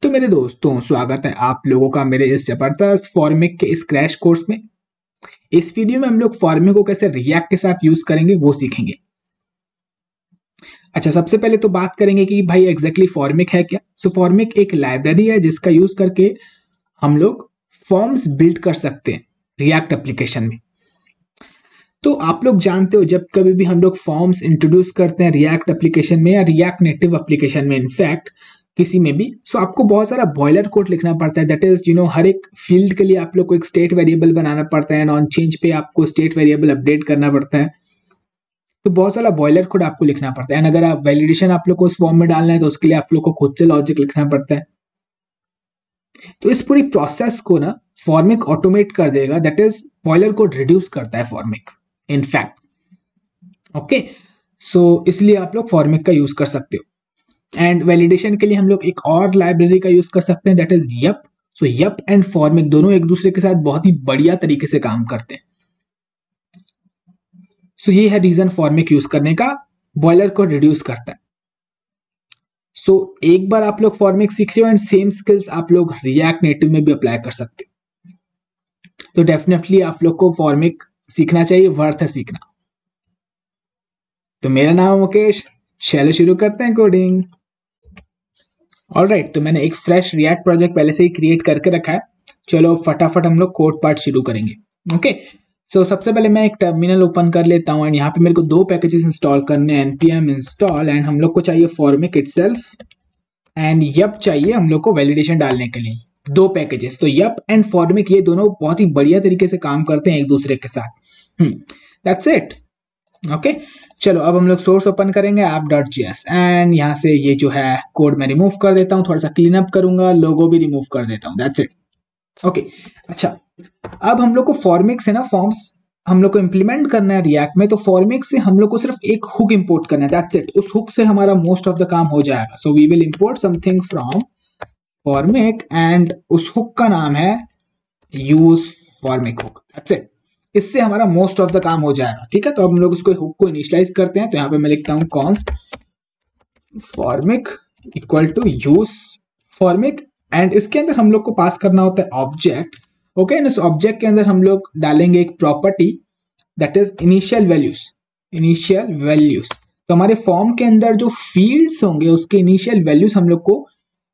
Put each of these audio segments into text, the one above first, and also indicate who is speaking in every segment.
Speaker 1: तो मेरे दोस्तों, स्वागत है आप लोगों का मेरे इस जबरदस्त फॉर्मिक के इस क्रैश कोर्स में। इस वीडियो में हम लोग फॉर्मिक को कैसे रिएक्ट के साथ यूज करेंगे वो सीखेंगे। अच्छा, सबसे पहले तो बात करेंगे कि भाई एग्जैक्टली फॉर्मिक है क्या। सो फॉर्मिक एक लाइब्रेरी है जिसका यूज करके हम लोग फॉर्म्स बिल्ड कर सकते हैं रिएक्ट एप्लीकेशन में। तो आप लोग जानते हो, जब कभी भी हम लोग फॉर्म्स इंट्रोड्यूस करते हैं रिएक्ट एप्लीकेशन में या रिएक्ट नेटिव एप्लीकेशन में, इनफैक्ट किसी में भी, सो आपको बहुत सारा बॉयलर कोड लिखना पड़ता है। दैट इज हर एक फील्ड के लिए आप लोग को एक स्टेट वेरिएबल बनाना पड़ता है एंड ऑन चेंज पे आपको स्टेट वेरिएबल अपडेट करना पड़ता है। तो बहुत सारा बॉयलर कोड आपको लिखना पड़ता है एंड अगर आप वैलिडेशन आप लोग को उस फॉर्म में डालना है तो उसके लिए आप लोग को खुद से लॉजिक लिखना पड़ता है। तो इस पूरी प्रोसेस को ना फॉर्मिक ऑटोमेट कर देगा। That is boiler code reduce करता है फॉर्मिक इनफैक्ट। ओके, सो इसलिए आप लोग फॉर्मिक का यूज कर सकते हो। एंड वैलिडेशन के लिए हम लोग एक और लाइब्रेरी का यूज कर सकते हैं, that is Yup. So Yup and Formik दोनों एक दूसरे के साथ बहुत ही बढ़िया तरीके से काम करते हैं। सो ये है रीजन फॉर्मिक यूज करने का, बॉयलर को रिड्यूस करता है। सो एक बार आप लोग फॉर्मिक सीख रहे हो एंड सेम स्किल्स आप लोग रिएक्ट नेटिव में भी अप्लाई कर सकते हो। तो डेफिनेटली आप लोग को फॉर्मिक सीखना चाहिए, वर्थ है सीखना। तो मेरा नाम है मुकेश, चलो शुरू करते हैं कोडिंग। ऑलराइट, तो मैंने एक फ्रेश रिएक्ट प्रोजेक्ट पहले से ही क्रिएट करके रखा है। चलो फटाफट हम लोग कोड पार्ट शुरू करेंगे। ओके, सो सबसे पहले मैं एक टर्मिनल ओपन कर लेता हूँ एंड यहाँ पे मेरे को दो पैकेजेस इंस्टॉल करने हैं, npm इंस्टॉल एंड हम लोग को चाहिए फॉर्मिक इटसेल्फ एंड यप चाहिए हम लोग को वैलिडेशन डालने के लिए। दो पैकेजेस, तो यप एंड फॉर्मिक ये दोनों बहुत ही बढ़िया तरीके से काम करते हैं एक दूसरे के साथ। That's it. ओके, चलो अब हम लोग सोर्स ओपन करेंगे app.js एंड यहाँ से ये जो है कोड मैं रिमूव कर देता हूँ, थोड़ा सा क्लीन अप करूंगा, लोगो भी रिमूव कर देता हूँ। That's it. ओके, अच्छा, अब हम लोग को फॉर्मिक से ना फॉर्म्स हम लोग को इंप्लीमेंट करना है रिएक्ट में। तो फॉर्मिक से हम लोग को सिर्फ एक हुक इंपोर्ट करना है, दैट्स इट। उस हुक से हमारा मोस्ट ऑफ द काम हो जाएगा। So we will import something from Formik and उस हुक का नाम है use Formik hook. That's it. इससे हमारा मोस्ट ऑफ द काम हो जाएगा। ठीक है, तो अब हम लोग उसको हुक को इनिशियलाइज करते हैं। तो यहाँ पे मैं लिखता हूँ const Formik equal to use Formik and इसके अंदर हम लोग को पास करना होता है ऑब्जेक्ट। ओके, एंड इस ऑब्जेक्ट के अंदर हम लोग डालेंगे एक property that is initial values. Initial values, तो हमारे फॉर्म के अंदर जो फील्ड्स होंगे उसके इनिशियल वैल्यूज हम लोग को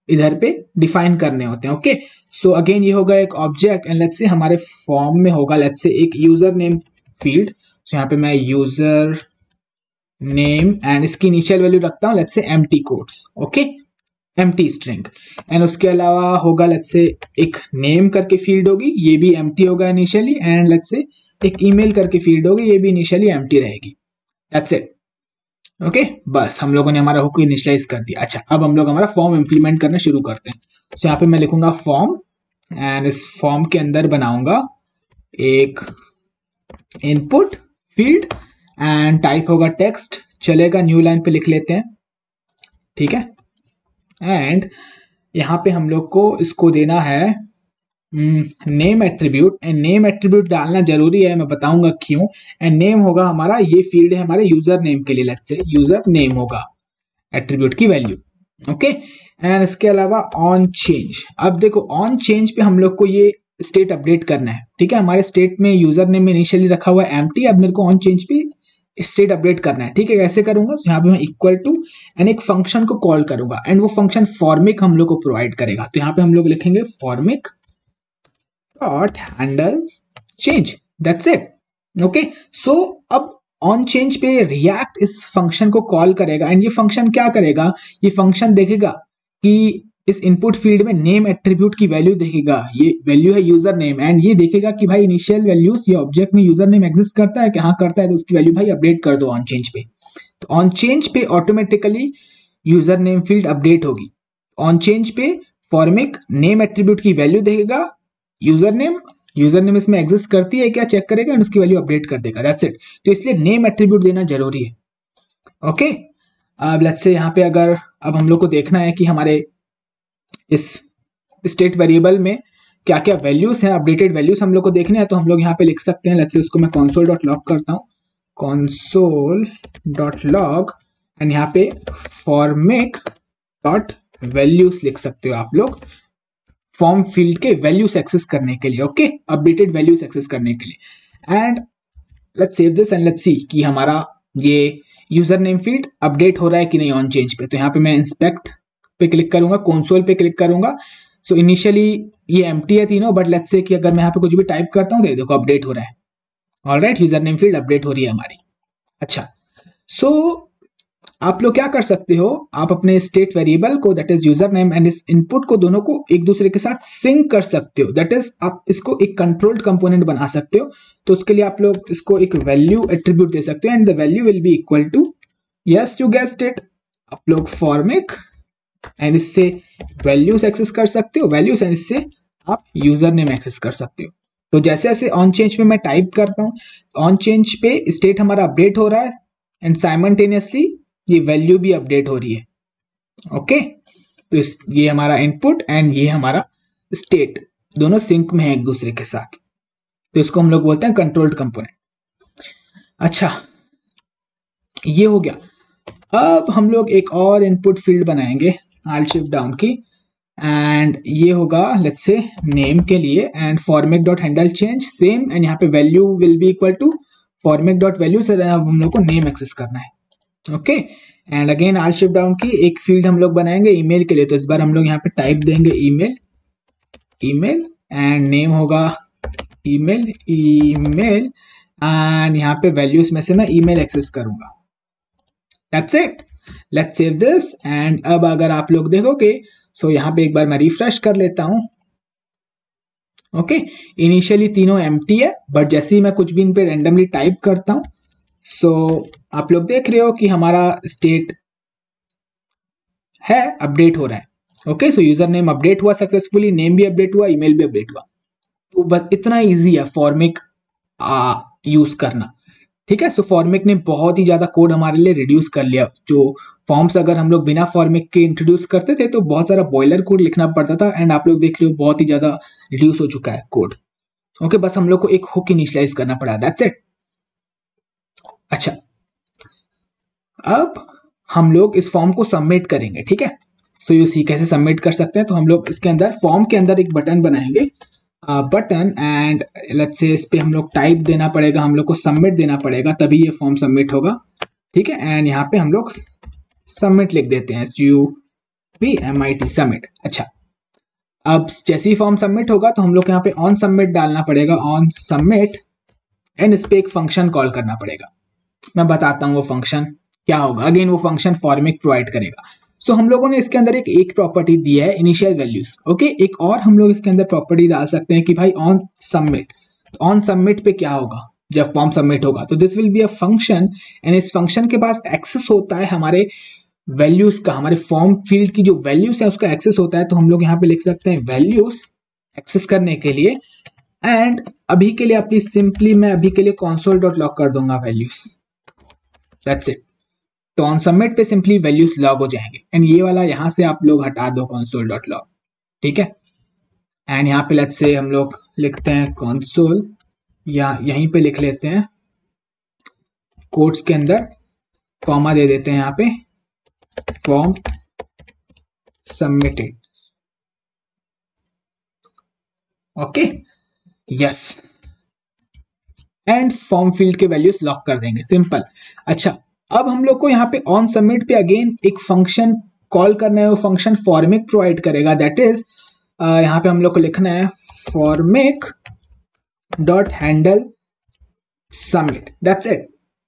Speaker 1: इधर पे डिफाइन करने होते हैं। ओके, सो अगेन ये होगा एक ऑब्जेक्ट एंड लेट्स से हमारे फॉर्म में होगा लेट्स से एक यूजर नेम फील्ड। सो यहाँ पे मैं यूजर नेम एंड इसकी इनिशियल वैल्यू रखता हूँ let's say empty quotes. Okay, empty string and उसके अलावा होगा लेट्स से एक नेम करके फील्ड होगी, ये भी एम्प्टी होगा इनिशियली एंड लेट्स से एक ईमेल करके फील्ड होगी, ये भी इनिशियली एम्प्टी रहेगी। That's it. ओके, बस हम लोगों ने हमारा हुक इनिशियलाइज कर दिया। अच्छा, अब हम लोग हमारा फॉर्म इंप्लीमेंट करना शुरू करते हैं। तो यहाँ पे मैं लिखूंगा फॉर्म एंड इस फॉर्म के अंदर बनाऊंगा एक इनपुट फील्ड एंड टाइप होगा टेक्स्ट, चलेगा, न्यू लाइन पे लिख लेते हैं। ठीक है, एंड यहाँ पे हम लोग को इसको देना है name attribute and name attribute डालना जरूरी है, मैं बताऊंगा क्यों। एंड नेम होगा हमारा, ये फील्ड है हमारे यूजर नेम के लिए, लेट्स से यूजर नेम होगा एट्रीब्यूट की वैल्यू। ओके, एंड इसके अलावा ऑन चेंज। अब देखो ऑन चेंज पे हम लोग को ये स्टेट अपडेट करना है। ठीक है, हमारे स्टेट में यूजर नेम में इनिशियली रखा हुआ है एम्प्टी, अब मेरे को ऑन चेंज पे स्टेट अपडेट करना है। ठीक है, कैसे करूंगा, तो यहाँ पे मैं इक्वल टू एंड एक फंक्शन को कॉल करूंगा एंड वो फंक्शन फॉर्मिक हम लोग को प्रोवाइड करेगा। तो यहाँ पे हम लोग लिखेंगे Formik dot handle change. That's it. Okay, so अब ऑन चेंज पे रिएक्ट इस फंक्शन को कॉल करेगा एंड ये फंक्शन क्या करेगा, ये फंक्शन देखेगा कि इस इनपुट फील्ड में नेम एट्रीब्यूट की वैल्यू देखेगा, ये वैल्यू है यूजर नेम एंड ये देखेगा कि भाई इनिशियल वैल्यूज ये ऑब्जेक्ट में यूजर नेम एग्जिस्ट करता है कि हाँ करता है, तो उसकी वैल्यू भाई अपडेट कर दो ऑन चेंज पे। तो ऑन चेंज पे automatically user name field update होगी। ऑन चेंज पे फॉर्मिक नेम एट्रीब्यूट की वैल्यू देखेगा, यूजर नेम इसमें एग्जिस्ट करती है क्या चेक करेगा एंड उसकी वैल्यू अपडेट कर देगा। That's it. तो इसलिए नेम एट्रीब्यूट देना जरूरी है। ओके, अब लेट्स से यहाँ पे अगर अब हम लोग को देखना है कि हमारे इस स्टेट वेरिएबल में क्या क्या वैल्यूज हैं, अपडेटेड वैल्यूज हम लोग को देखने हैं, तो हम लोग यहाँ पे लिख सकते हैं। लेट्स से उसको मैं console.log करता हूँ, console.log एंड यहाँ पे formic डॉट वैल्यूज लिख सकते हो आप लोग फॉर्म फील्ड के वैल्यूज एक्सेस करने के लिए, ओके, अपडेटेड वैल्यूज एक्सेस करने के लिए। And let's save this and let's see कि हमारा ये यूजर नेम फील्ड अपडेट हो रहा है कि नहीं ऑन चेंज पे। तो यहाँ पे मैं इंस्पेक्ट पे क्लिक करूंगा, कंसोल पे क्लिक करूंगा। सो इनिशियली ये एम्प्टी है तीनों, बट लेट्स से कि अगर मैं यहाँ पे कुछ भी टाइप करता हूँ तो देखो अपडेट हो रहा है। Alright, user name field update हो रही है हमारी। अच्छा, सो आप लोग क्या कर सकते हो, आप अपने स्टेट वेरिएबल को that is user name and इस इनपुट को दोनों को एक दूसरे के साथ सिंक कर सकते हो। दैट इज आप इसको एक कंट्रोल्ड कंपोनेंट बना सकते हो। तो उसके लिए आप लोग इसको एक वैल्यू एट्रीब्यूट दे सकते हो and the value will be equal to, yes you guessed it, आप लोग फॉर्मिक एंड इससे वैल्यूज एक्सेस कर सकते हो, वैल्यूज एंड इससे आप यूजर नेम एक्सेस कर सकते हो। तो जैसे जैसे ऑन चेंज पे मैं टाइप करता हूँ, ऑन चेंज पे स्टेट हमारा अपडेट हो रहा है एंड साइमल्टेनियसली ये वैल्यू भी अपडेट हो रही है, ओके। तो ये हमारा इनपुट एंड ये हमारा स्टेट दोनों सिंक में है एक दूसरे के साथ। तो इसको हम लोग बोलते हैं कंट्रोल्ड कंपोनेंट। अच्छा, ये हो गया। अब हम लोग एक और इनपुट फील्ड बनाएंगे, Alt Shift down key, and ये होगा लेट्स से नेम के लिए and format dot handle change same and यहाँ पे value will be equal to format dot value से हम लोग को नेम एक्सेस करना है, okay. And again Alt Shift down key एक फील्ड हम लोग बनाएंगे ईमेल के लिए। तो इस बार हम लोग यहाँ पे टाइप देंगे ईमेल, ईमेल एंड नेम होगा ईमेल, ईमेल एंड यहाँ पे वैल्यूज में से मैं ईमेल एक्सेस करूंगा। That's it, let's save this and अब अगर आप लोग देखोगे सो यहाँ पे एक बार मैं रिफ्रेश कर लेता हूं, ओके। इनिशियली तीनों एम्प्टी है, बट जैसे ही मैं कुछ भी इन पे रैंडमली टाइप करता हूं सो आप लोग देख रहे हो कि हमारा स्टेट है अपडेट हो रहा है, ओके। सो यूजर नेम अपडेट हुआ सक्सेसफुली, नेम भी अपडेट हुआ, ईमेल भी अपडेट हुआ। तो बस इतना इजी है फॉर्मिक यूज करना, ठीक है। सो फॉर्मिक ने बहुत ही ज्यादा कोड हमारे लिए रिड्यूस कर लिया। जो फॉर्म्स अगर हम लोग बिना फॉर्मिक के इंट्रोड्यूस करते थे तो बहुत सारा बॉयलर कोड लिखना पड़ता था एंड आप लोग देख रहे हो बहुत ही ज्यादा रिड्यूस हो चुका है कोड, ओके। बस हम लोग को एक हुक इनिशियलाइज करना पड़ा, दैट्स इट। अच्छा, अब हम लोग इस फॉर्म को सबमिट करेंगे, ठीक है। सो यू सी कैसे सबमिट कर सकते हैं। तो हम लोग इसके अंदर फॉर्म के अंदर एक बटन बनाएंगे, बटन एंड लेट्स से इस पे हम लोग टाइप देना पड़ेगा, हम लोग को सबमिट देना पड़ेगा तभी ये फॉर्म सबमिट होगा, ठीक है। एंड यहाँ पे हम लोग सबमिट लिख देते हैं, SUBMIT सबमिट। अच्छा, अब जैसे ही फॉर्म सबमिट होगा तो हम लोग यहाँ पे ऑन सबमिट डालना पड़ेगा, ऑन सबमिट एंड इस पे एक फंक्शन कॉल करना पड़ेगा। मैं बताता हूँ वो फंक्शन क्या होगा। अगेन वो फंक्शन फॉर्मिक प्रोवाइड करेगा। सो हम लोगों ने इसके अंदर एक प्रॉपर्टी दी है इनिशियल वैल्यूज, ओके। एक और हम लोग इसके अंदर प्रॉपर्टी डाल सकते हैं कि भाई ऑन सबमिट। ऑन सबमिट पे क्या होगा जब फॉर्म सबमिट होगा, तो this will be a function and इस फंक्शन के पास एक्सेस होता है हमारे वैल्यूज का, हमारे फॉर्म फील्ड की जो वैल्यूज है उसका एक्सेस होता है। तो हम लोग यहाँ पे लिख सकते हैं वैल्यूज एक्सेस करने के लिए एंड अभी के लिए अपनी सिंपली मैं अभी के लिए console डॉट लॉग कर दूंगा वैल्यूज, दैट्स इट। तो ऑन सबमिट पे सिंपली वैल्यूज लॉग हो जाएंगे एंड ये वाला यहां से आप लोग हटा दो console डॉट लॉग, ठीक है। एंड यहाँ पे लेट्स से हम लोग लिखते हैं console, या यहीं पे लिख लेते हैं कोट्स के अंदर कॉमा दे देते हैं यहाँ पे form submitted, okay, yes. And form field के वैल्यूज लॉक कर देंगे, सिंपल। अच्छा, अब हम लोग को यहाँ पे ऑन सबमिट पे अगेन एक फंक्शन कॉल करना है, वो फंक्शन फॉर्मिक प्रोवाइड करेगा, दैट इज यहाँ पे हम लोग को लिखना है Formik dot handle submit, that's it,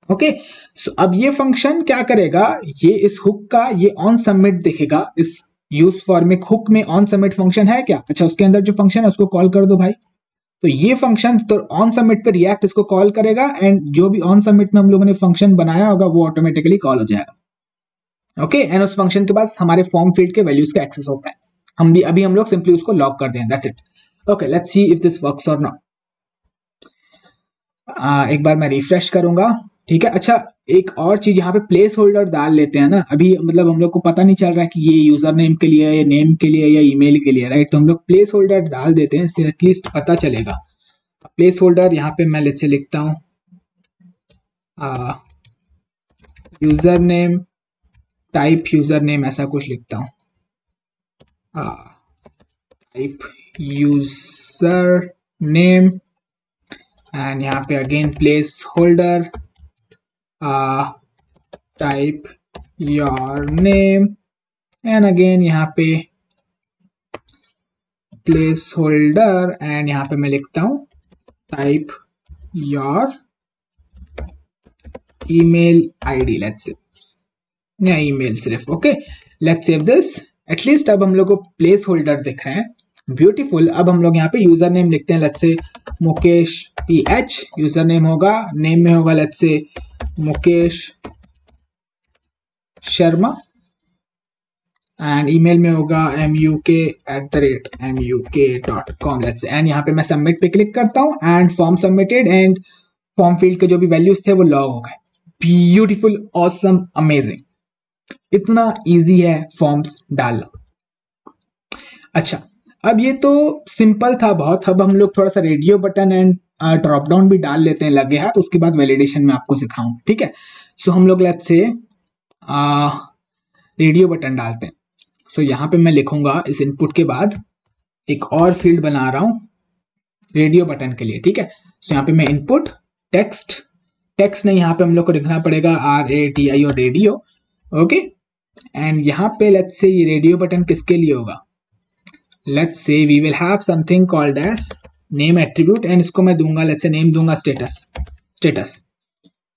Speaker 1: okay. So अब ये फंक्शन क्या करेगा, ये इस हुक का ये ऑन सबमिट देखेगा। इस यूज फॉर्मिक हुक में ऑन सबमिट फंक्शन है क्या, अच्छा उसके अंदर जो फंक्शन है उसको कॉल कर दो भाई। तो ये फंक्शन तो ऑन सबमिट पे रिएक्ट इसको कॉल करेगा एंड जो भी ऑन सबमिट में हम लोगों ने फंक्शन बनाया होगा वो ऑटोमेटिकली कॉल हो जाएगा, ओके। एंड उस फंक्शन के पास हमारे फॉर्म फील्ड के वैल्यूज का एक्सेस होता है। अभी हम लोग सिंपली उसको लॉक कर दें, that's it, okay. Let's see if this works और नॉट। एक बार मैं रिफ्रेश करूंगा, ठीक है। अच्छा, एक और चीज यहाँ पे प्लेस होल्डर डाल लेते हैं ना, अभी मतलब हम लोग को पता नहीं चल रहा है कि ये यूजर नेम के लिए या नेम के लिए या ईमेल के लिए, राइट। तो हम लोग प्लेस होल्डर डाल देते हैं, इससे एटलीस्ट पता चलेगा। प्लेस होल्डर यहाँ पे मैं लेट्स से लिखता हूँ user name type user name, ऐसा कुछ लिखता हूँ, टाइप यूजर नेम एंड यहाँ पे again place holder type your name and again यहाँ पे प्लेस होल्डर एंड यहाँ पे मैं लिखता हूँ type your email ID let's say या ईमेल सिर्फ okay let's save this at least अब हम लोग को प्लेस होल्डर दिख रहे हैं ब्यूटीफुल अब हम लोग यहाँ पे यूजर नेम लिखते हैं let's say Mukesh PH user name होगा नेम में होगा लेट्स से मुकेश शर्मा एंड ईमेल में होगा muk@muk.com लेट्स से एंड यहाँ पे मैं सबमिट पे क्लिक करता हूँ and form submitted and form field के जो भी वैल्यूज थे वो लॉग हो गए ब्यूटीफुल ऑसम अमेजिंग इतना इजी है फॉर्म्स डालना अच्छा अब ये तो सिंपल था बहुत अब हम लोग थोड़ा सा radio button and drop down भी डाल लेते हैं लगे हाथ उसके बाद वैलिडेशन में आपको सिखाऊं ठीक है सो हम लोग लेट्स से रेडियो बटन डालते हैं सो यहाँ पे मैं लिखूंगा इस इनपुट के बाद एक और फील्ड बना रहा हूँ रेडियो बटन के लिए ठीक है सो यहाँ पे मैं इनपुट टेक्स्ट नहीं यहाँ पे हम लोग को लिखना पड़ेगा RADI और रेडियो ओके एंड यहाँ पे लेट्स से ये रेडियो बटन किसके लिए होगा let's say we will have something called as name attribute and इसको मैं दूंगा लेट्स से नेम दूंगा स्टेटस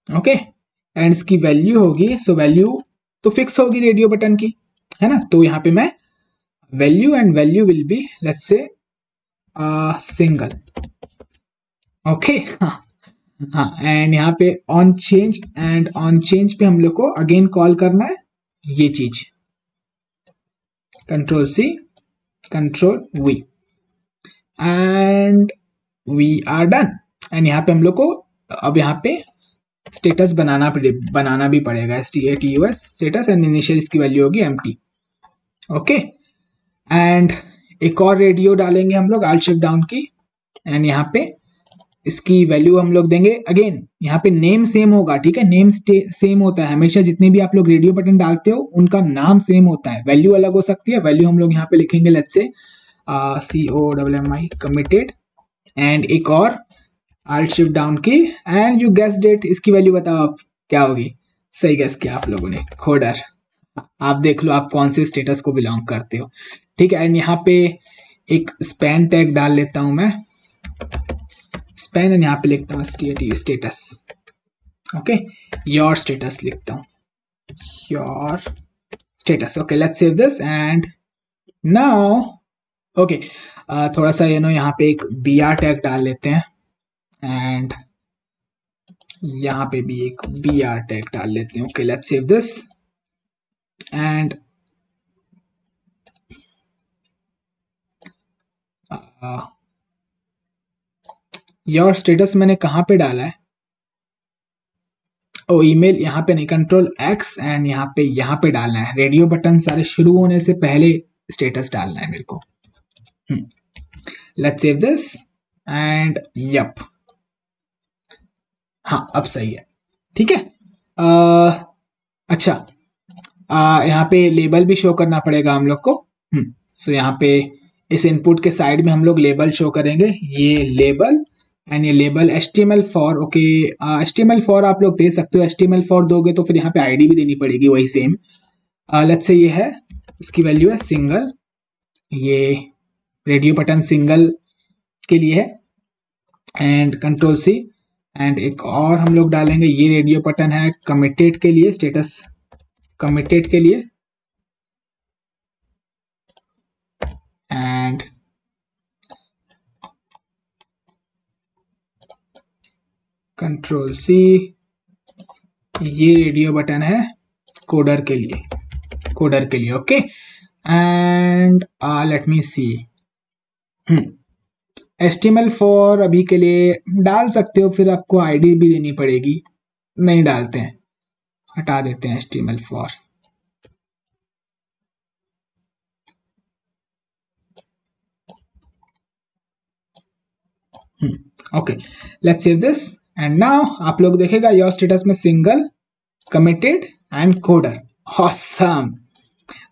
Speaker 1: ओके एंड इसकी वैल्यू होगी सो वैल्यू तो फिक्स होगी रेडियो बटन की है ना तो यहाँ पे मैं value and value will be let's say single okay हाँ एंड यहाँ पे ऑन चेंज पे हम लोग को अगेन कॉल करना है ये चीज Ctrl+C Ctrl+V and we are done एंड यहाँ पे हम लोग को अब यहाँ पे स्टेटस बनाना भी पड़ेगा STATUS स्टेटस एंड इनिशियल इसकी वैल्यू होगी empty ओके एंड एक और रेडियो डालेंगे हम लोग Alt Shift down key and यहाँ पे इसकी वैल्यू हम लोग देंगे अगेन यहाँ पे नेम सेम होगा ठीक है नेम सेम होता है हमेशा जितने भी आप लोग रेडियो बटन डालते हो उनका नाम सेम होता है वैल्यू अलग हो सकती है वैल्यू हम लोग यहाँ पे लिखेंगे let's say COMMI committed and एक और Alt Shift down key and you guessed it इसकी वैल्यू बताओ आप क्या होगी सही गेस किया आप लोगों ने खोडर आप देख लो आप कौन से स्टेटस को बिलोंग करते हो ठीक है एंड यहाँ पे एक स्पैन टैग डाल लेता हूं मैं स्पैन एंड यहाँ पे लिखता हूँ स्टेटस ओके योर स्टेटस लिखता हूँ your status okay let's save this and now okay थोड़ा सा यहाँ पे एक BR टैग डाल लेते हैं एंड यहाँ पे भी एक BR टैग डाल लेते हैं okay let's save this and your status मैंने कहाँ पे डाला है ओ ईमेल यहाँ पे नहीं Ctrl+X एंड यहाँ पे डालना है रेडियो बटन सारे शुरू होने से पहले स्टेटस डालना है मेरे को let's save this and yup हाँ अब सही है ठीक है अच्छा यहाँ पे लेबल भी शो करना पड़ेगा हम लोग को सो यहाँ पे इस इनपुट के साइड में हम लोग लेबल शो करेंगे ये लेबल एंड ये लेबल HTML4 ओके HTML4 आप लोग दे सकते हो HTML4 दोगे तो फिर यहाँ पे ID भी देनी पड़ेगी वही सेम लेट्स से ये है इसकी वैल्यू है सिंगल ये रेडियो बटन सिंगल के लिए है एंड Ctrl+C एंड एक और हम लोग डालेंगे ये रेडियो बटन है कमिटेड के लिए स्टेटस कमिटेड के लिए एंड Ctrl+C ये रेडियो बटन है कोडर के लिए okay and let me see HTML4 अभी के लिए डाल सकते हो फिर आपको ID भी देनी पड़ेगी नहीं डालते हैं हटा देते हैं HTML4 okay let's save this and now आप लोग देखेगा योर स्टेटस में single committed and coder awesome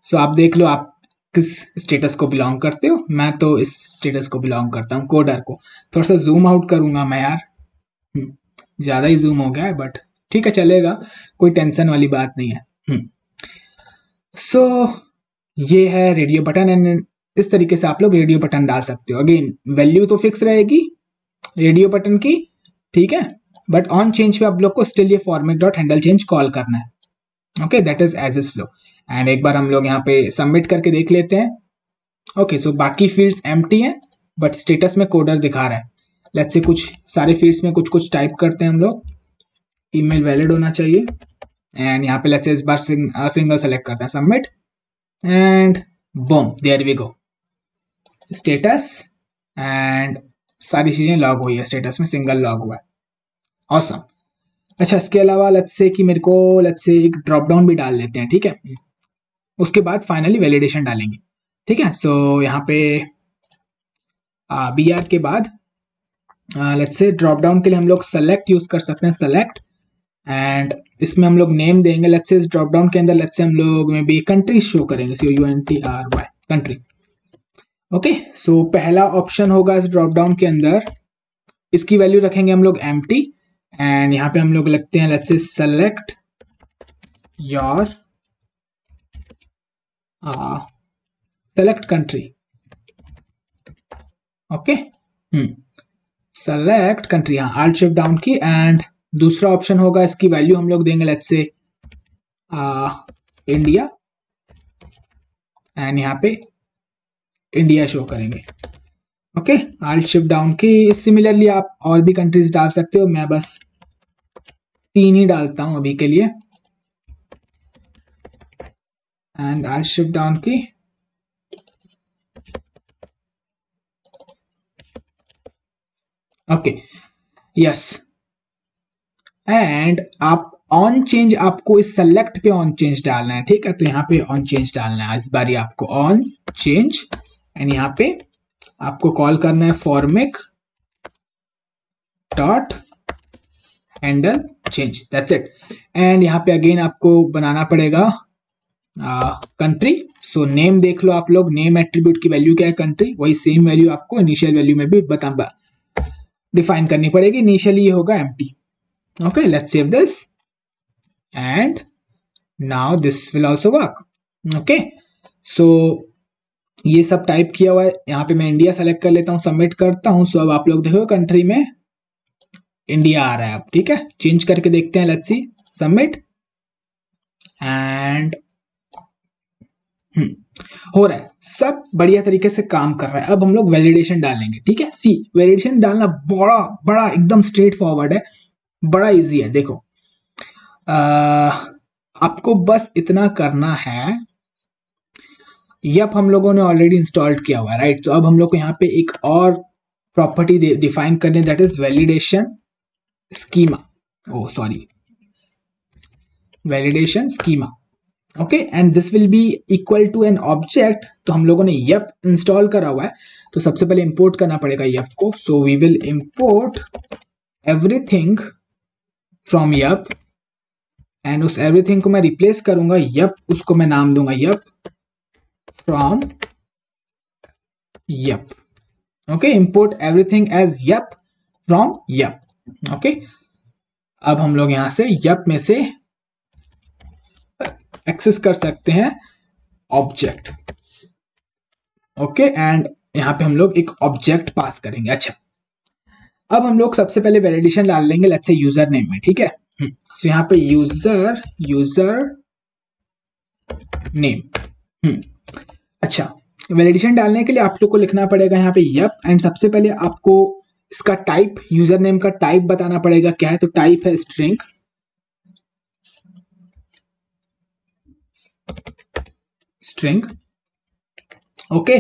Speaker 1: so आप देख लो आप किस स्टेटस को बिलोंग करते हो? मैं तो इस स्टेटस को बिलोंग करता हूँ, कोडर को। थोड़ा सा जूम आउट करूंगा मैं यार, ज्यादा ही जूम हो गया है, बट ठीक है चलेगा, कोई टेंशन वाली बात नहीं है। सो ये है रेडियो बटन, एंड इस तरीके से आप लोग रेडियो बटन डाल सकते हो। अगेन वैल्यू तो फिक्स रहेगी रेडियो बटन की, ठीक है, बट ऑन चेंज पे आप लोग को स्टिल ये format dot handle change call करना है। Okay, that is as is flow. And एक बार हम लोग यहाँ पे सबमिट करके देख लेते हैं। ओके, सो बाकी फील्ड्स एम्प्टी हैं, बट स्टेटस में कोडर दिखा रहा है। लेट्स से कुछ सारे फील्ड्स में कुछ कुछ टाइप करते हैं हम लोग। ईमेल वैलिड होना चाहिए, एंड यहाँ पे लेट्स से इस बार सिंगल सेलेक्ट करते हैं, submit, and boom, there we go, status, and सारी चीजें लॉग हुई है, स्टेटस में सिंगल लॉग हुआ है। ऑसम। अच्छा, इसके अलावा लेट्स से कि मेरे को लेट्स से एक ड्रॉप डाउन भी डाल लेते हैं, ठीक है। उसके बाद फाइनली वैलिडेशन डालेंगे, ठीक है। सो यहाँ पे बी आर के बाद लेट्स से ड्रॉप डाउन के लिए हम लोग सेलेक्ट यूज कर सकते हैं, सेलेक्ट, एंड इसमें हम लोग नेम देंगे। लेट्स से इस ड्रॉप डाउन के अंदर लेट्स से हम लोग में भी कंट्री शो करेंगे, COUNTRY कंट्री। ओके, सो पहला ऑप्शन होगा इस ड्रॉप डाउन के अंदर, इसकी वैल्यू रखेंगे हम लोग एम्प्टी, एंड यहाँ पे हम लोग लगते हैं let's say select your select country. Okay, select country, हाँ, alt shift down key, and दूसरा ऑप्शन होगा इसकी वैल्यू हम लोग देंगे लेट्स से इंडिया, एंड यहाँ पे इंडिया शो करेंगे। ओके, आल्ट शिफ्ट डाउन की। सिमिलरली आप और भी कंट्रीज डाल सकते हो, मैं बस 3 ही डालता हूं अभी के लिए, एंड आल्ट शिफ्ट डाउन की। ओके, यस, एंड आप ऑन चेंज, आपको इस सेलेक्ट पे ऑन चेंज डालना है, ठीक है। तो यहाँ पे ऑन चेंज डालना है इस बार आपको, ऑन चेंज, एंड यहाँ पे आपको कॉल करना है Formik dot handle change, that's it. And यहाँ पे अगेन आपको बनाना पड़ेगा कंट्री। सो नेम देख लो आप लोग, नेम एट्रीब्यूट की वैल्यू क्या है, कंट्री, वही सेम वैल्यू आपको इनिशियल वैल्यू में भी डिफाइन करनी पड़ेगी। इनिशियली ये होगा empty. Okay, let's save this, and now this will also work. Okay, so ये सब टाइप किया हुआ है, यहाँ पे मैं इंडिया सेलेक्ट कर लेता हूँ, सबमिट करता हूँ। सो अब आप लोग देखो कंट्री में इंडिया आ रहा है अब, ठीक है। चेंज करके देखते हैं, लेट्स सी, सबमिट, एंड हो रहा है, सब बढ़िया तरीके से काम कर रहा है। अब हम लोग वैलिडेशन डालेंगे, ठीक है। सी, वैलिडेशन डालना बड़ा बड़ा एकदम स्ट्रेट फॉरवर्ड है, बड़ा इजी है। देखो आपको बस इतना करना है, यप हम लोगों ने ऑलरेडी इंस्टॉल्ड किया हुआ है, राइट। तो अब हम लोग को यहाँ पे एक और प्रॉपर्टी डिफाइन करने, that is validation schema, oh sorry, validation schema. Okay, and this will be equal to an object. तो हम लोगों ने यप इंस्टॉल करा हुआ है, तो सबसे पहले इंपोर्ट करना पड़ेगा यप को। So we will import everything from Yup, and उस एवरीथिंग को मैं रिप्लेस करूंगा यप, उसको मैं नाम दूंगा Yup from Yup. Okay, import everything as Yup from Yup. Okay, अब हम लोग यहां से यप में से एक्सेस कर सकते हैं ऑब्जेक्ट। ओके, एंड यहां पे हम लोग एक ऑब्जेक्ट पास करेंगे। अच्छा, अब हम लोग सबसे पहले वैलिडेशन डाल लेंगे लेट्स से यूजर नेम में, ठीक है। सो यहाँ पे यूजर नेम। अच्छा, वैलिडेशन डालने के लिए आप लोग को लिखना पड़ेगा यहाँ पे यप, एंड सबसे पहले आपको इसका टाइप, यूजर नेम का टाइप बताना पड़ेगा क्या है। तो टाइप है स्ट्रिंग, स्ट्रिंग। ओके,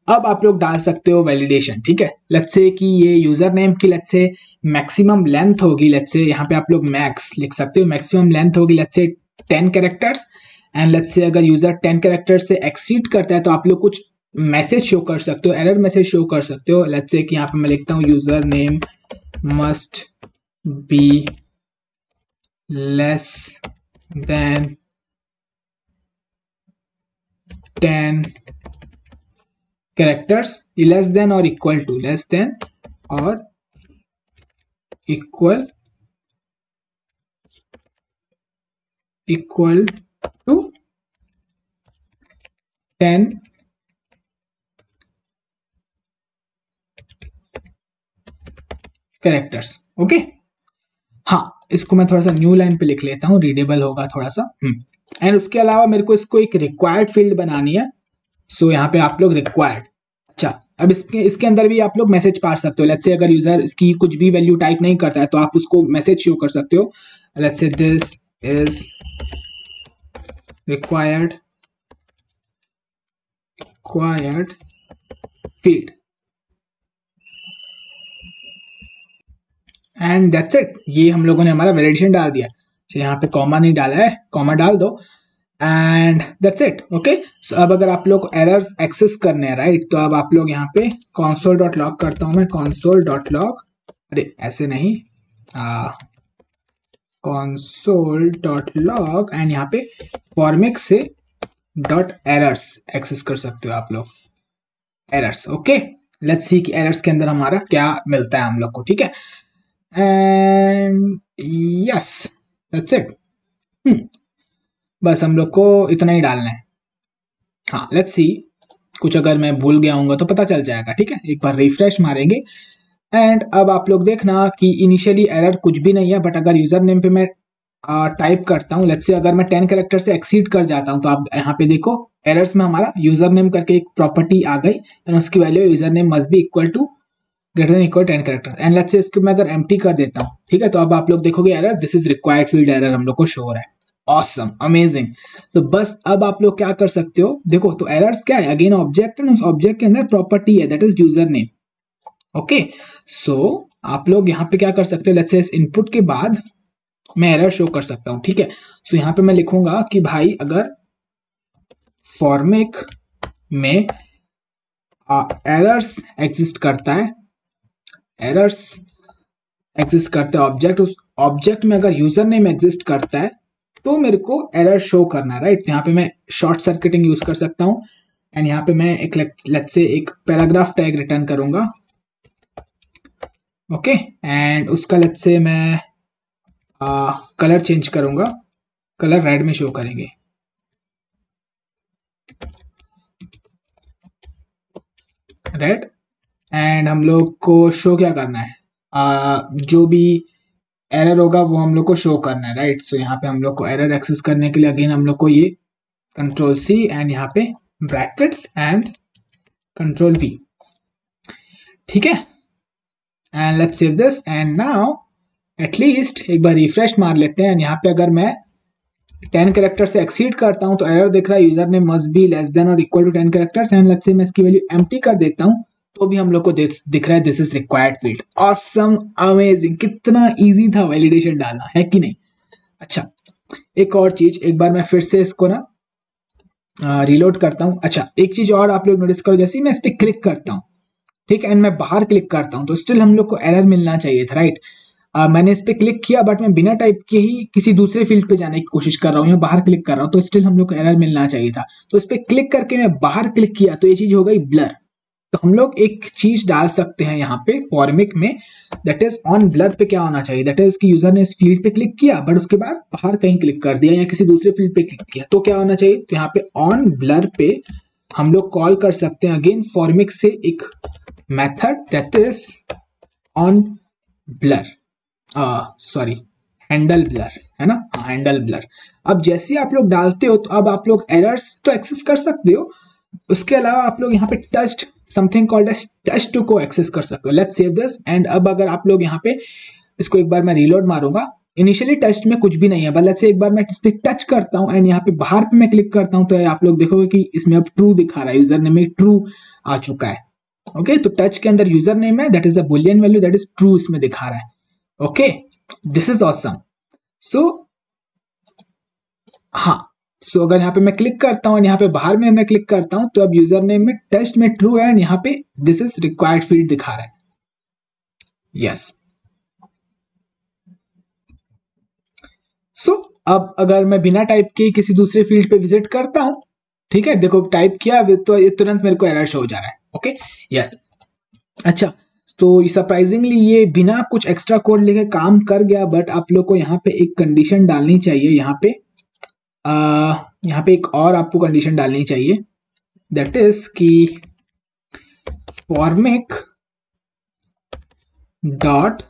Speaker 1: अब आप लोग डाल सकते हो वैलिडेशन, ठीक है। लेट्स से कि ये यूजर नेम की लेट्स से मैक्सिमम लेंथ होगी, लेट्स से यहाँ पे आप लोग मैक्स लिख सकते हो, मैक्सिमम लेंथ होगी let's say 10 characters, and let's से अगर यूजर 10 कैरेक्टर्स से एक्सीड करता है तो आप लोग कुछ मैसेज शो कर सकते हो, एरर मैसेज शो कर सकते हो। लेट्स से कि यहाँ पे मैं लिखता हूँ user name must be less then 10 characters less than और इक्वल टू, लेस देन और इक्वल टू 10 कैरेक्टर्स। ओके, हाँ इसको मैं थोड़ा सा न्यू लाइन पे लिख लेता हूँ, रीडेबल होगा थोड़ा सा। एंड उसके अलावा मेरे को इसको एक रिक्वायर्ड फील्ड बनानी है। सो यहाँ पे आप लोग रिक्वायर्ड, अच्छा अब इसके अंदर भी आप लोग मैसेज पास सकते हो। लेट्स से अगर यूजर इसकी कुछ भी वैल्यू टाइप नहीं करता है तो आप उसको मैसेज शो कर सकते हो। Let's say this is required field and that's it. ये हम लोगों ने हमारा वैलिडेशन डाल दिया। अच्छा यहाँ पे कॉमा नहीं डाला है, कॉमा डाल दो and that's it. Okay, so अब अगर आप लोग एरर्स एक्सेस करने हैं राइट, तो अब आप लोग यहाँ पे console.log करता हूं मैं, console.log, अरे ऐसे नहीं, console.log एंड यहाँ पे फॉर्मिक से डॉट एरर्स एक्सेस कर सकते हो आप लोग, एरर्स। ओके, लेट्स सी कि एरर्स के अंदर हमारा क्या मिलता है हम लोग को। ठीक है, एंड यस दैट्स इट। बस हम लोग को इतना ही डालना है। हाँ लेट्स सी, कुछ अगर मैं भूल गया हूँ तो पता चल जाएगा। ठीक है, एक बार रिफ्रेश मारेंगे एंड अब आप लोग देखना कि इनिशियली एरर कुछ भी नहीं है, बट अगर यूजर नेम पे मैं टाइप करता हूँ, लेट्स से अगर मैं 10 कैरेक्टर से एक्सीड कर जाता हूँ तो आप यहाँ पे देखो एरर्स में हमारा यूजर नेम करके एक प्रॉपर्टी आ गई एंड उसकी value user name must be equal to greater than equal 10 character and let's say इसको मैं अगर एम्प्टी कर देता हूँ, ठीक है, तो अब आप लोग देखोगे error this is required field error हम लोग को शो हो रहा है। Awesome, amazing. तो बस अब आप लोग क्या कर सकते हो, देखो तो एरर्स क्या है, अगेन ऑब्जेक्ट है, उस ऑब्जेक्ट के अंदर प्रॉपर्टी है that is user name. Okay, so आप लोग यहाँ पे क्या कर सकते हो, लेट्स से इस इनपुट के बाद मैं एरर शो कर सकता हूँ। ठीक है, सो यहाँ पे मैं लिखूंगा कि भाई अगर फॉर्मिक में एरर्स एग्जिस्ट करता है, एरर्स एग्जिस्ट करते हैं ऑब्जेक्ट, उस ऑब्जेक्ट में अगर यूजर नेम एग्जिस्ट करता है तो मेरे को एरर शो करना है राइट। यहाँ पे मैं शॉर्ट सर्किटिंग यूज कर सकता हूँ एंड यहाँ पे मैं एक लेट्स से एक पैराग्राफ टैग रिटर्न करूंगा। ओके, एंड उसका लेट्स से मैं कलर चेंज करूंगा, कलर रेड में शो करेंगे। रेड, एंड हम लोग को शो क्या करना है, जो भी एरर होगा वो हम लोग को शो करना है राइट। सो यहाँ पे हम लोग को एरर एक्सेस करने के लिए अगेन हम लोग को ये कंट्रोल सी एंड यहाँ पे ब्रैकेट्स एंड कंट्रोल वी। ठीक है, and let's save this and now at least एक बार रिफ्रेश मार लेते हैं। यहाँ पे अगर मैं 10 कैरेक्टर से एक्सीड करता हूं तो एरर दिख रहा है user name must be less than और equal to 10 characters and let's say मैं इसकी वैल्यू एम्प्टी कर देता हूं तो भी हम लोग को दिख रहा है this is required field. Awesome, amazing, कितना इजी था वैलिडेशन डालना, है कि नहीं। अच्छा एक और चीज, एक बार मैं फिर से इसको ना रीलोड करता हूं। अच्छा एक चीज और आप लोग नोटिस करो, जैसे ही मैं इस पर क्लिक करता हूं, ठीक है, एंड मैं बाहर क्लिक करता हूं तो स्टिल हम लोग को एरर मिलना चाहिए था राइट। मैंने इस पे क्लिक किया बट मैं बिना टाइप के ही किसी दूसरे फील्ड पे जाने की कोशिश कर रहा हूँ या बाहर क्लिक कर रहा हूँ तो स्टिल हम लोग को एरर मिलना चाहिए था। तो इस पे क्लिक करके मैं बाहर क्लिक किया तो ये चीज हो गई ब्लर। तो हम लोग एक चीज डाल सकते हैं यहाँ पे फॉर्मिक में, दैट इज ऑन ब्लर पे क्या होना चाहिए, दैट इज कि यूजर ने इस फील्ड पे क्लिक किया बट उसके बाद बाहर कहीं क्लिक कर दिया या किसी दूसरे फील्ड पे क्लिक किया तो क्या होना चाहिए। तो यहाँ पे ऑन ब्लर पे हम लोग कॉल कर सकते हैं अगेन फॉर्मिक से एक method that is on blur, sorry handle blur, है ना, हैंडल ब्लर। अब जैसे आप लोग डालते हो तो अब आप लोग एरर्स तो एक्सेस कर सकते हो, उसके अलावा आप लोग यहाँ पे touched something called as touch two को एक्सेस कर सकते हो। लेट्स सेव दिस एंड अब अगर आप लोग यहाँ पे इसको एक बार मैं रीलोड मारूंगा, इनिशियली टच में कुछ भी नहीं है, बट एक बार मैं इस पे टच करता हूँ एंड यहाँ पे बाहर पे मैं क्लिक करता हूँ तो आप लोग देखोगे कि इसमें अब ट्रू दिखा रहा है, यूजर नेम में ट्रू आ चुका है। ओके, तो टच के अंदर यूजर नेम है that is a boolean value that is true इसमें दिखा रहा है। Okay, this is awesome. So हाँ, सो अगर यहाँ पे मैं क्लिक करता हूँ यहाँ पे बाहर में मैं क्लिक करता हूँ तो अब यूजर नेम में टेस्ट में ट्रू है एंड यहाँ पे दिस इज रिक्वायर्ड फील्ड दिखा रहा है। यस, सो अब अगर मैं बिना टाइप के किसी दूसरे फील्ड पे विजिट करता हूँ ठीक है, देखो टाइप किया तो ये तुरंत मेरे को एरर शो हो जा रहा है। ओके यस, अच्छा तो सरप्राइजिंगली ये बिना कुछ एक्स्ट्रा कोड लिखे काम कर गया, बट आप लोग को यहाँ पे एक कंडीशन डालनी चाहिए। यहाँ पे एक और आपको कंडीशन डालनी चाहिए, दैट इज कि फॉर्मिक डॉट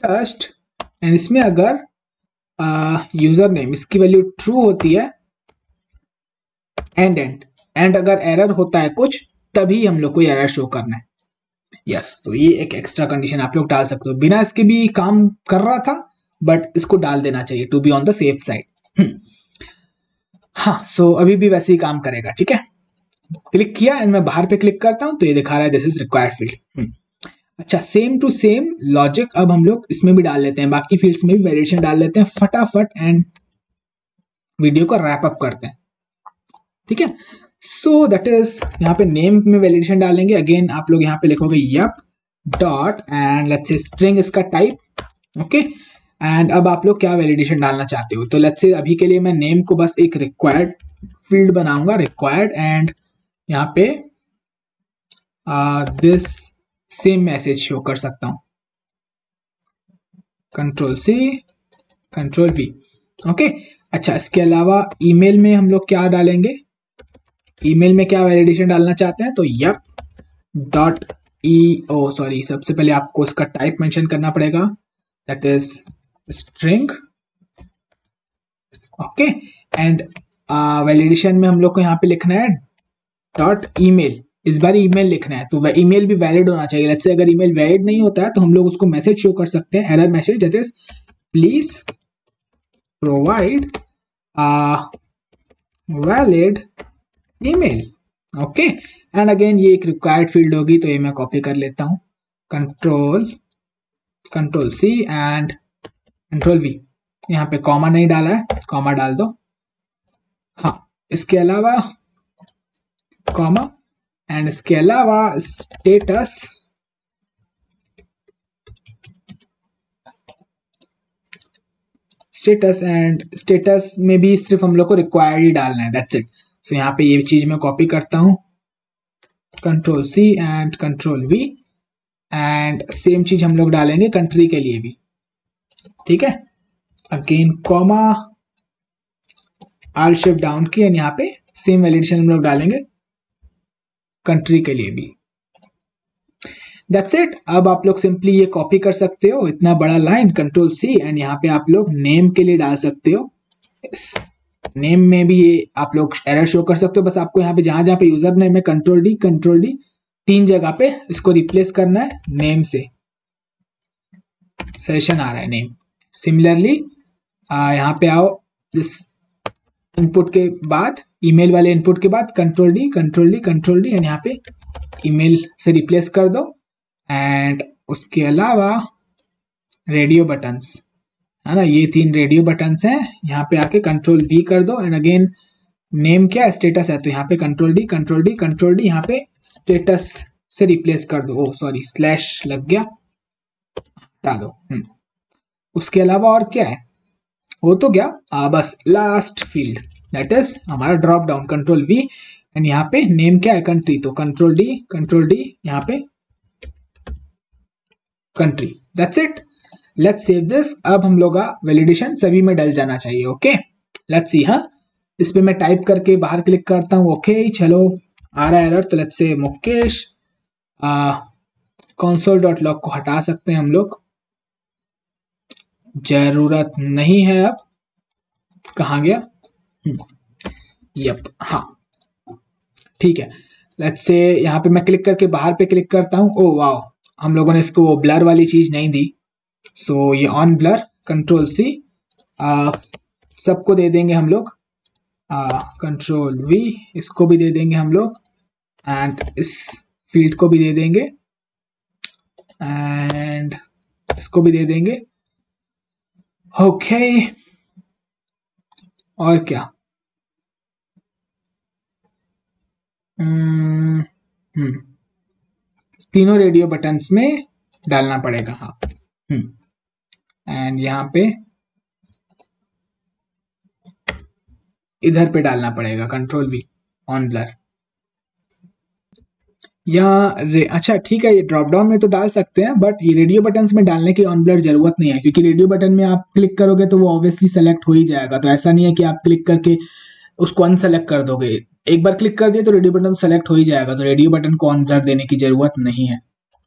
Speaker 1: टेस्ट, एंड इसमें अगर यूजर नेम इसकी वैल्यू ट्रू होती है एंड अगर एरर होता है कुछ, तभी हम लोग को एरर शो करना है। यस, तो ये एक एक्स्ट्रा कंडीशन आप लोग डाल सकते हो, बिना इसके भी काम कर रहा था बट इसको डाल देना चाहिए to be on the safe side. हाँ, सो अभी भी वैसे ही काम करेगा। ठीक है, क्लिक किया एंड मैं बाहर पे क्लिक करता हूं तो ये दिखा रहा है दिस इज रिक्वायर्ड फील्ड। अच्छा, सेम टू सेम लॉजिक अब हम लोग इसमें भी डाल लेते हैं, बाकी फील्ड्स में भी वैलिडेशन डाल लेते हैं फटाफट एंड वीडियो को रैप अप करते हैं। ठीक है, सो दैट इज यहाँ पे नेम में वैलिडेशन डालेंगे। अगेन आप लोग यहाँ पे लिखोगे Yup dot and let's say string इसका टाइप। ओके, एंड अब आप लोग क्या वैलिडेशन डालना चाहते हो, तो लेट्स से अभी के लिए मैं नेम को बस एक रिक्वायर्ड फील्ड बनाऊंगा, रिक्वायर्ड, एंड यहाँ पे दिस सेम मैसेज शो कर सकता हूं, control C control V. Okay, अच्छा इसके अलावा ईमेल में हम लोग क्या डालेंगे, ईमेल में क्या वैलिडेशन डालना चाहते हैं, तो यप डॉट सॉरी, सबसे पहले आपको इसका टाइप मेंशन करना पड़ेगा, that is string. Okay, and validation में हम लोग को यहाँ पे लिखना है डॉट ईमेल, इस बार ईमेल लिखना है, तो ईमेल भी वैलिड होना चाहिए। लेट्स से अगर ईमेल वैलिड नहीं होता है तो हम लोग उसको मैसेज शो कर सकते हैं, error message, that is please provide valid email. Okay, and again ये एक रिक्वायर्ड फील्ड होगी, तो ये मैं कॉपी कर लेता हूँ, control C and control V. यहाँ पे कॉमा नहीं डाला है, कॉमा डाल दो। हाँ, इसके अलावा कॉमा एंड इसके अलावा स्टेटस एंड स्टेटस में भी सिर्फ हम लोग को रिक्वायर्ड ही डालना है, दैट्स इट। सो यहाँ पे ये चीज मैं कॉपी करता हूँ, control C and control V, and same चीज हम लोग डालेंगे कंट्री के लिए भी। ठीक है, again comma all shift down key, and यहाँ पे सेम वैलिडेशन हम लोग डालेंगे कंट्री के लिए भी। That's it. अब आप लोग सिंपली ये कॉपी कर सकते हो, इतना बड़ा लाइन, कंट्रोल सी, एंड यहाँ पे आप लोग नेम के लिए डाल सकते हो। नेम में भी ये आप लोग एरर शो कर सकते हो, बस आपको यहाँ पे जहां जहां पे यूजर नेम है कंट्रोल डी 3 जगह पे इसको रिप्लेस करना है नेम से, सेशन आ रहा है नेम। सिमिलरली यहाँ पे आओ, इस इनपुट के बाद, ईमेल वाले इनपुट के बाद कंट्रोल डी एंड यहाँ पे ईमेल से रिप्लेस कर दो, एंड उसके अलावा रेडियो बटन्स है ना, ये 3 रेडियो बटन्स हैं, यहाँ पे आके कंट्रोल वी कर दो, एंड अगेन नेम क्या है, स्टेटस है, तो यहाँ पे कंट्रोल डी यहाँ पे स्टेटस से रिप्लेस कर दो। ओ सॉरी, स्लैश लग गया, हटा दो। उसके अलावा और क्या है, हो तो गया, बस लास्ट फील्ड दैट इज हमारा drop down, control V, and यहाँ पे नेम क्या है, कंट्री, तो कंट्रोल डी यहाँ पे country. That's it, let's save this. अब हम लोग का वैलिडेशन सभी में डल जाना चाहिए। Okay, let's see. हाँ, इस पे मैं टाइप करके बाहर क्लिक करता हूँ। ओके, चलो आ रहा है एरर, तो लेट्स से मुकेश console.log को हटा सकते हैं हम लोग, जरूरत नहीं है अब। कहाँ गया, यप, हाँ ठीक है। लेट्स से यहाँ पे मैं क्लिक करके बाहर पे क्लिक करता हूँ। ओ वाओ, हम लोगों ने इसको वो ब्लर वाली चीज नहीं दी, सो ये ऑन ब्लर, कंट्रोल सी, सबको दे देंगे हम लोग, कंट्रोल वी, इसको भी दे देंगे हम लोग, एंड इस फील्ड को भी दे देंगे, एंड इसको भी दे देंगे। ओके, और क्या, तीनों रेडियो बटन्स में डालना पड़ेगा। हाँ, एंड यहाँ पे इधर पे डालना पड़ेगा, कंट्रोल V ऑन ब्लर। या अच्छा ठीक है, ये ड्रॉप डाउन में तो डाल सकते हैं, बट ये रेडियो बटन्स में डालने की ऑन ब्लर जरूरत नहीं है, क्योंकि रेडियो बटन में आप क्लिक करोगे तो वो ऑब्वियसली सेलेक्ट हो ही जाएगा। तो ऐसा नहीं है कि आप क्लिक करके उसको अनसेलेक्ट कर दोगे, एक बार क्लिक कर दिए तो रेडियो बटन सेलेक्ट हो ही जाएगा। तो रेडियो बटन को ऑन ब्लर देने की जरूरत नहीं है,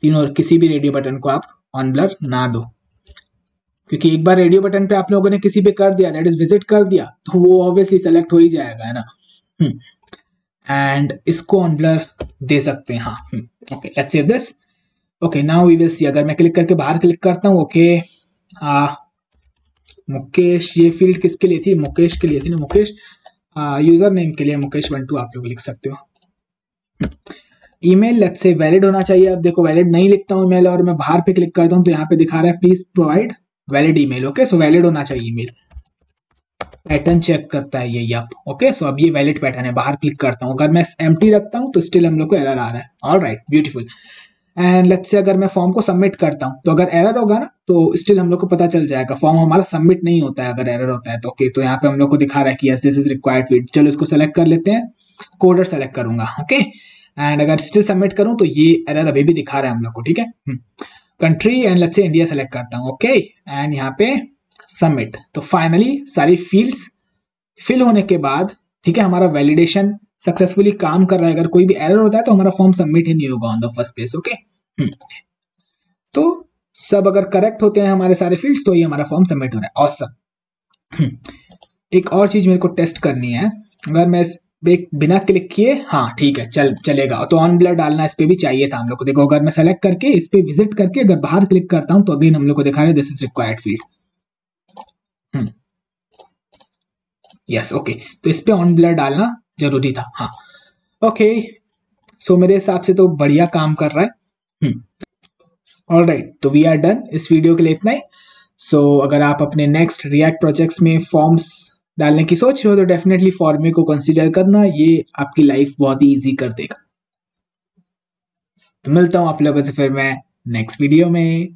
Speaker 1: तीनों किसी भी रेडियो बटन को आप ऑन ब्लर ना दो, क्योंकि एक बार रेडियो बटन पे आप लोगों ने किसी पे कर दिया, दैट इज विजिट कर दिया, तो वो ऑब्वियसली सेलेक्ट हो ही जाएगा, है ना। एंड इसको ऑन ब्लर दे सकते हैं, हाँ। Okay, let's save this. Okay, now we will see. अगर मैं क्लिक करके बाहर क्लिक करता हूँ, ओके, मुकेश, ये फील्ड किसके लिए थी? मुकेश के लिए थी ना, मुकेश। यूजर नेम के लिए मुकेश 12 आप लोग लिख सकते हो। ईमेल लेट्स से वैलिड होना चाहिए। अब देखो, वैलिड नहीं लिखता हूँ ईमेल और मैं बाहर पे क्लिक करता हूँ तो यहाँ पे दिखा रहा है please provide valid email. Okay, so valid होना चाहिए ईमेल। पैटर्न चेक करता है ये आप। ओके, सो अब ये वैलिड पैटर्न है। बाहर क्लिक करता हूँ, अगर मैं एम्प्टी रखता हूँ तो स्टिल हम लोग को एरर आ रहा है। Alright, beautiful. एंड लेट्स से अगर मैं फॉर्म को सबमिट करता हूँ तो अगर एरर होगा ना तो स्टिल हम लोग को पता चल जाएगा, फॉर्म हमारा सबमिट नहीं होता है अगर एरर होता है तो। ओके, तो यहाँ पे हम लोग को दिखा रहा है कि yes this is required field. चलो इसको सेलेक्ट कर लेते हैं, कोडर सेलेक्ट करूंगा। ओके, एंड अगर स्टिल सबमिट करूं तो ये एरर अभी भी दिखा रहा है हम लोग को, ठीक है। कंट्री एंड लेट्स से इंडिया सेलेक्ट करता हूँ। ओके, एंड यहाँ पे सबमिट। तो फाइनली सारी फील्ड्स फिल होने के बाद, ठीक है, हमारा वैलिडेशन सक्सेसफुली काम कर रहा है। अगर कोई भी एरर होता है तो हमारा फॉर्म सबमिट ही नहीं होगा on the first place. Okay, तो सब अगर करेक्ट होते हैं हमारे सारे फील्ड्स तो ये हमारा फॉर्म सबमिट हो रहा है। ऑसम। एक और चीज मेरे को टेस्ट करनी है, अगर मैं बिना क्लिक किए, हाँ ठीक है, चलेगा तो ऑन ब्लर डालना इस पे भी चाहिए था हम लोग को। देखो, अगर मैं सेलेक्ट करके इस पे विजिट करके अगर बाहर क्लिक करता हूं तो अगेन हम लोग को दिखा रहा है this is required field. Yes, okay, तो इस पे ऑन ब्लर डालना जरूरी था, हाँ। ओके, सो मेरे हिसाब से तो बढ़िया काम कर रहा है। ऑलराइट, तो वी आर डन इस वीडियो के लिए इतना ही। सो अगर आप अपने नेक्स्ट रिएक्ट प्रोजेक्ट्स में फॉर्म्स डालने की सोच रहे हो तो डेफिनेटली फॉर्मे को कंसीडर करना, ये आपकी लाइफ बहुत ही ईजी कर देगा। तो मिलता हूं आप लोगों से फिर मैं नेक्स्ट वीडियो में।